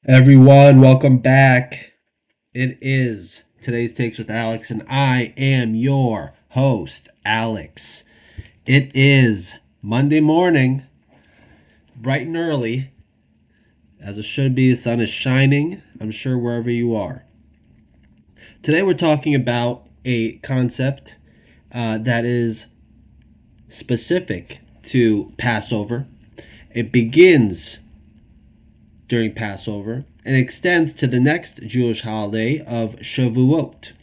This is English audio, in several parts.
Everyone, welcome back. It is today's Takes with Alex, and I am your host, Alex. It is Monday morning, bright and early, as it should be. The sun is shining, I'm sure, wherever you are. Today, we're talking about a concept that is specific to Passover. It begins during Passover and extends to the next Jewish holiday of Shavuot.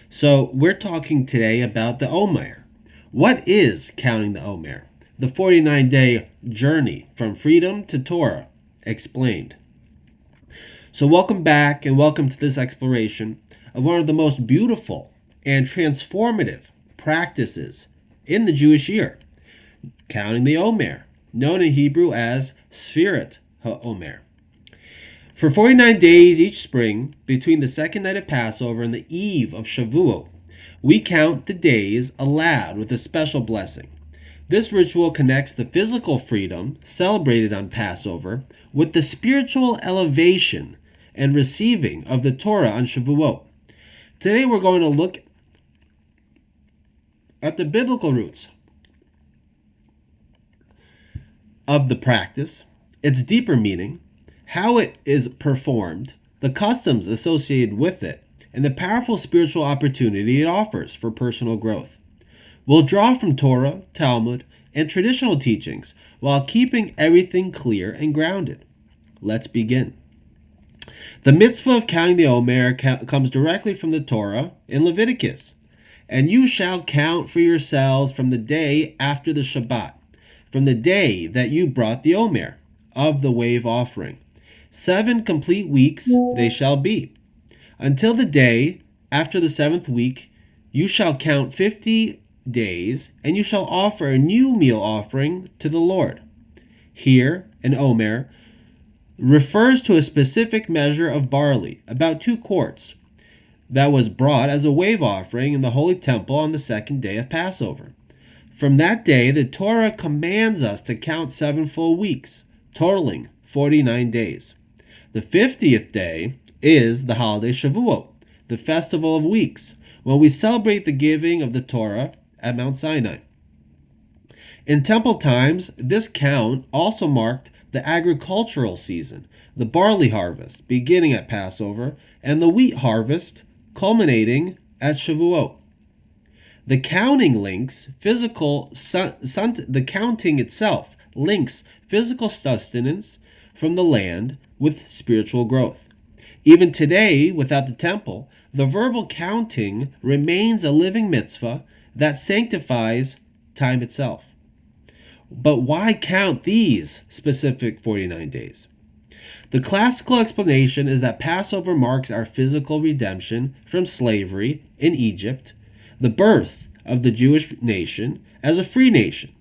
So we're talking today about the Omer. What is counting the Omer? The 49-day journey from freedom to Torah, explained. So welcome back and welcome to this exploration of one of the most beautiful and transformative practices in the Jewish year, counting the Omer, known in Hebrew as Sfirat HaOmer. For 49 days each spring, between the second night of Passover and the eve of Shavuot, we count the days aloud with a special blessing. This ritual connects the physical freedom celebrated on Passover with the spiritual elevation and receiving of the Torah on Shavuot. Today we're going to look at the biblical roots of the practice, its deeper meaning, how it is performed, the customs associated with it, and the powerful spiritual opportunity it offers for personal growth. We'll draw from Torah, Talmud, and traditional teachings while keeping everything clear and grounded. Let's begin. The mitzvah of counting the Omer comes directly from the Torah in Leviticus. And you shall count for yourselves from the day after the Shabbat, from the day that you brought the Omer of the wave offering. 7 complete weeks they shall be. Until the day after the 7th week, you shall count 50 days, and you shall offer a new meal offering to the Lord. Here, an Omer refers to a specific measure of barley, about 2 quarts, that was brought as a wave offering in the Holy Temple on the second day of Passover. From that day, the Torah commands us to count 7 full weeks, totaling 49 days. The 50th day is the holiday Shavuot, the festival of weeks, when we celebrate the giving of the Torah at Mount Sinai. In temple times, this count also marked the agricultural season, the barley harvest beginning at Passover, and the wheat harvest culminating at Shavuot. The counting links the counting itself links physical sustenance from the land with spiritual growth. Even today, without the temple, the verbal counting remains a living mitzvah that sanctifies time itself. But why count these specific 49 days? The classical explanation is that Passover marks our physical redemption from slavery in Egypt, the birth of the Jewish nation as a free nation.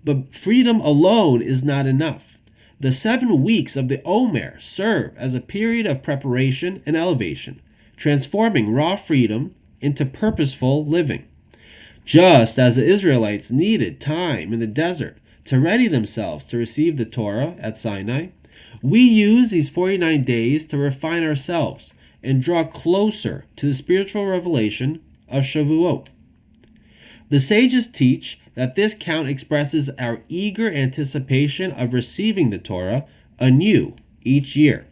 But freedom alone is not enough. The 7 weeks of the Omer serve as a period of preparation and elevation, transforming raw freedom into purposeful living. Just as the Israelites needed time in the desert to ready themselves to receive the Torah at Sinai, we use these 49 days to refine ourselves and draw closer to the spiritual revelation of Shavuot. The sages teach that this count expresses our eager anticipation of receiving the Torah anew each year.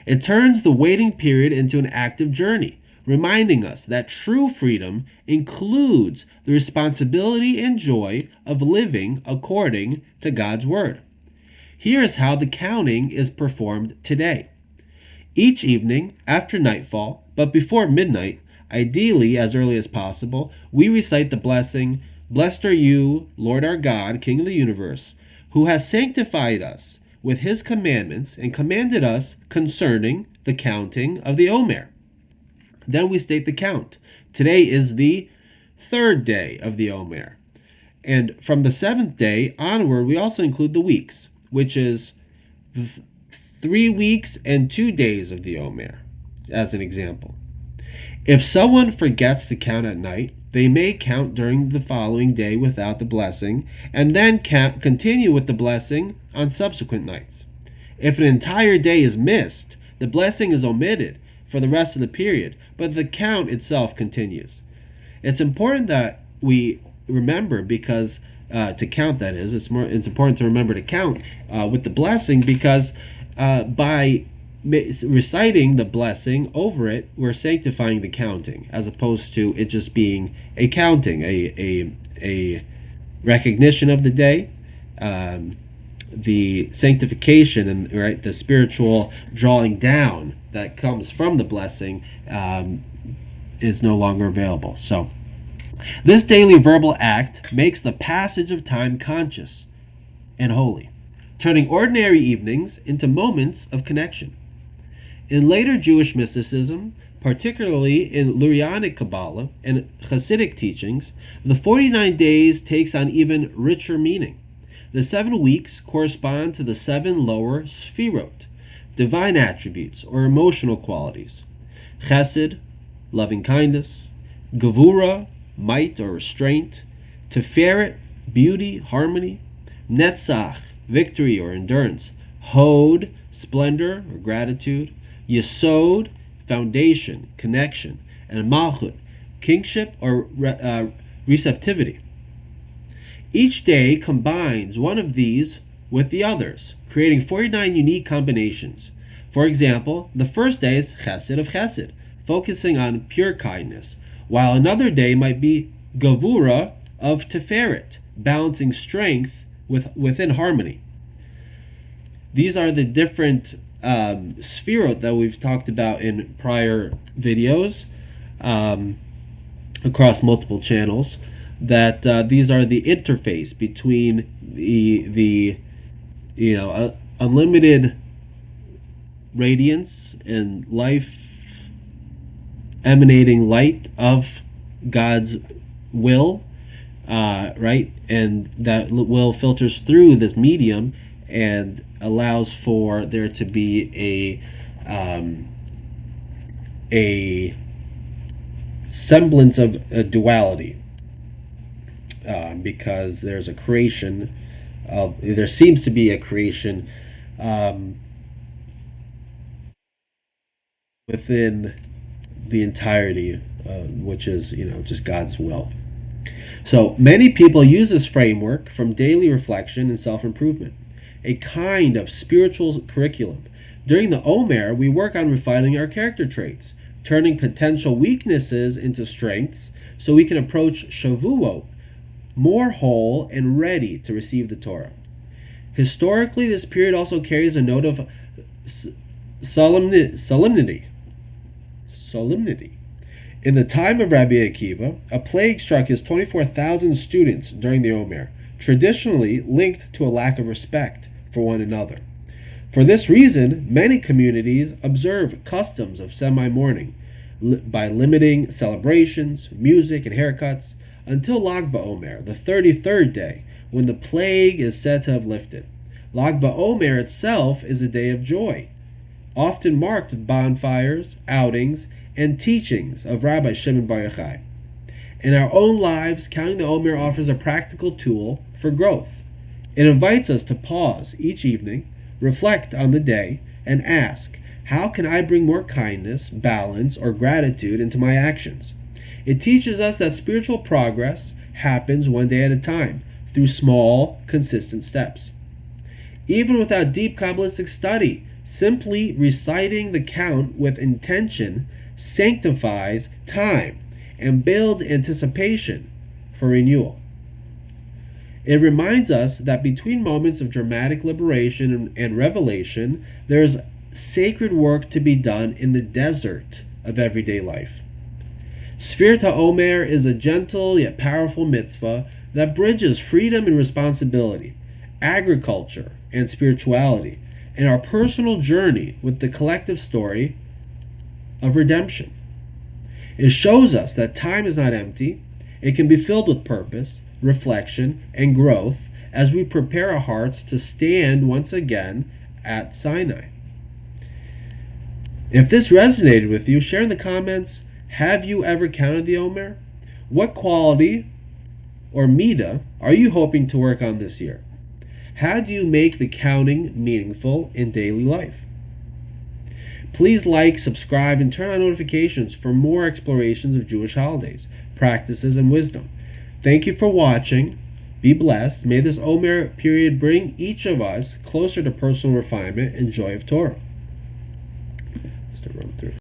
It turns the waiting period into an active journey, reminding us that true freedom includes the responsibility and joy of living according to God's Word. Here is how the counting is performed today. Each evening after nightfall, but before midnight, ideally as early as possible, we recite the blessing, "Blessed are you, Lord our God, King of the universe, who has sanctified us with his commandments and commanded us concerning the counting of the Omer." Then we state the count. Today is the 3rd day of the Omer. And from the 7th day onward, we also include the weeks, which is 3 weeks and 2 days of the Omer, as an example. If someone forgets to count at night, they may count during the following day without the blessing, and then continue with the blessing on subsequent nights. If an entire day is missed, the blessing is omitted for the rest of the period, but the count itself continues. It's important that we remember because to count, that is, it's important to remember to count with the blessing, because by reciting the blessing over it, we're sanctifying the counting, as opposed to it just being a counting, a recognition of the day, the sanctification, and right, the spiritual drawing down that comes from the blessing is no longer available. So this daily verbal act makes the passage of time conscious and holy, turning ordinary evenings into moments of connection. In later Jewish mysticism, particularly in Lurianic Kabbalah and Hasidic teachings, the 49 days takes on even richer meaning. The 7 weeks correspond to the 7 lower sfirot, divine attributes or emotional qualities: chesed, loving kindness; gevura, might or restraint; tiferet, beauty, harmony; netzach, victory or endurance; hod, splendor or gratitude; yesod, foundation, connection; and malchut, kingship or receptivity. Each day combines one of these with the others, creating 49 unique combinations. For example, the first day is chesed of chesed, focusing on pure kindness, while another day might be gevura of tiferet, balancing strength within harmony. These are the different sfirot that we've talked about in prior videos across multiple channels. That these are the interface between the unlimited radiance and life emanating light of God's will, right? And that will filters through this medium and allows for there to be a semblance of a duality, because there's a creation there seems to be a creation within the entirety, which is just God's will. So many people use this framework from daily reflection and self-improvement, a kind of spiritual curriculum. During the Omer, we work on refining our character traits, turning potential weaknesses into strengths so we can approach Shavuot more whole and ready to receive the Torah. Historically, this period also carries a note of solemnity. In the time of Rabbi Akiva, a plague struck his 24,000 students during the Omer, traditionally linked to a lack of respect for one another. For this reason, many communities observe customs of semi-mourning by limiting celebrations, music, and haircuts until Lag BaOmer, the 33rd day, when the plague is said to have lifted. Lag BaOmer itself is a day of joy, often marked with bonfires, outings, and teachings of Rabbi Shimon Bar Yochai. In our own lives, counting the Omer offers a practical tool for growth. It invites us to pause each evening, reflect on the day, and ask, how can I bring more kindness, balance, or gratitude into my actions? It teaches us that spiritual progress happens one day at a time, through small, consistent steps. Even without deep Kabbalistic study, simply reciting the count with intention sanctifies time and builds anticipation for renewal. It reminds us that between moments of dramatic liberation and revelation, there is sacred work to be done in the desert of everyday life. Sfirat HaOmer is a gentle yet powerful mitzvah that bridges freedom and responsibility, agriculture and spirituality, and our personal journey with the collective story of redemption. It shows us that time is not empty. It can be filled with purpose, reflection, and growth as we prepare our hearts to stand once again at Sinai. If this resonated with you, share in the comments, have you ever counted the Omer? What quality or midah are you hoping to work on this year? How do you make the counting meaningful in daily life? Please like, subscribe, and turn on notifications for more explorations of Jewish holidays, practices, and wisdom. Thank you for watching. Be blessed. May this Omer period bring each of us closer to personal refinement and joy of Torah. Just to run through.